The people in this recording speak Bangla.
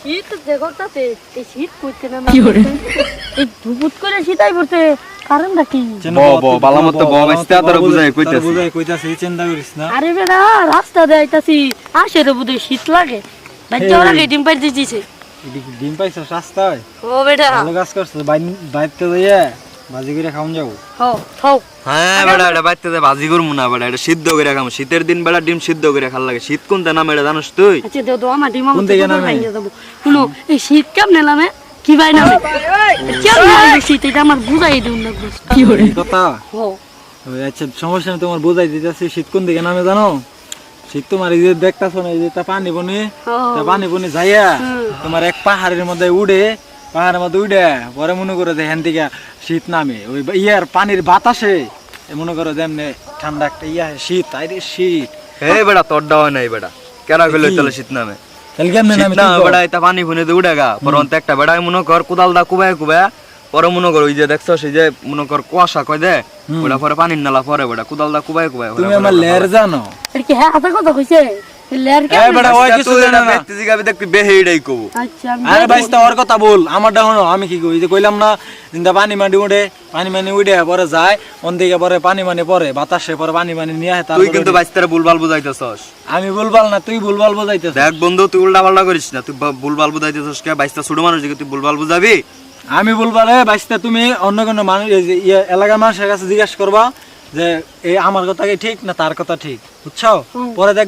শীত দেখো তাতে এই শীত পড়তে না এই ধুপুত করে শীতাই পড়তে কারণটা কি বালামত বাইস্তা তোরা বুঝাই চিন্তা করিস না। আরে বেটা রাস্তা দিয়ে আইতাছি আসে রে বুঝে শীত লাগে বাচ্চা লাগে ডিম পাই দিতেছে ডিম পাইছ রাস্তায় ও বেটা ভালো কাজ করছ বাইতে যাইয়া ভাজি করে খাওন যাবো। হো খাও হ্যাঁ বেটা এটা বাইতে ভাজি করবো না বেটা এটা সিদ্ধ করে খাম শীতের দিন বেটা ডিম সিদ্ধ করে খাল লাগে শীত কোনটা নামে এটা জানোস তুই আচ্ছা দেও তো আমার ডিম কোন দিকে নামে? শুনো এই শীত কেমনে নামে কি ভাই নামে কেমনে নামে শীত এটা আমার বুঝাই দিউন না কি করে কথা হো আচ্ছা সমস্যা নেই তোমার বোঝাই দিতেছি শীত কোন দিকে নামে জানো? শীত তোমার এই যে দেখতাছো না এই যে পানি বনে পানি বনে যাইয়া তোমার এক পাহাড়ের মধ্যে উড়ে পাহাড়ের মধ্যে উড়ে পরে মনে করো যে হ্যান থেকে শীত নামে ওই ইয়ার পানির বাতাসে মনে করো যেমনি ঠান্ডা একটা ইয়া শীত আরে শীত এই বেটা তোর দাওয়া নাই বেটা কেরা গেলে চলে শীত নামে তাহলে কেমনে শীত নামে না বেটা এটা পানি ফুনে উড়ে গা পরন্ত একটা বেটা মনে কর কোদাল দা কুবায় কুবায় পরে মনে কর ওই যে দেখছো সেই যে মনে কর কুয়াশা কয় দে ওটা পরে পানির নালা পরে বেটা কোদাল দা কুবায় কুবায় তুমি আমার লের জানো? এর কি হ্যাঁ হাতে কথা কইছে লেয়ার এই কেমনে বেটা ওই কিছু জানে না। তুই যাবি দেখবি বেহেইডাই কব আচ্ছা আমি আরে বাইস্তা ওর কথা বল আমারটা হনো আমি কি কই যে কইলাম না জিন্দা পানি মাটি উঠে পানি মানে উঠে পরে যায় ওন দিকে পরে পানি মানে পরে বাতাসে পরে পানি মানে নিয়ে আয় তুই কিন্তু বাইস্তারে ভুলভাল বুঝাইতেছস আমি ভুলভাল না তুই ভুলভাল বোঝাইতেছ। দেখ বন্ধু তুই উল্টা পাল্টা করিস না তুই ভুলভাল বুঝাইতেছস কে বাইস্তা ছোট মানুষ দিকে তুই ভুলভাল বুঝাবি আমি ভুলভাল বাইস্তা তুমি অন্য কোনো মানুষ এলাকার মানুষের কাছে জিজ্ঞাসা করবা যে এই আমার কথা কি ঠিক না তার কথা ঠিক বুঝছো পরে দেখ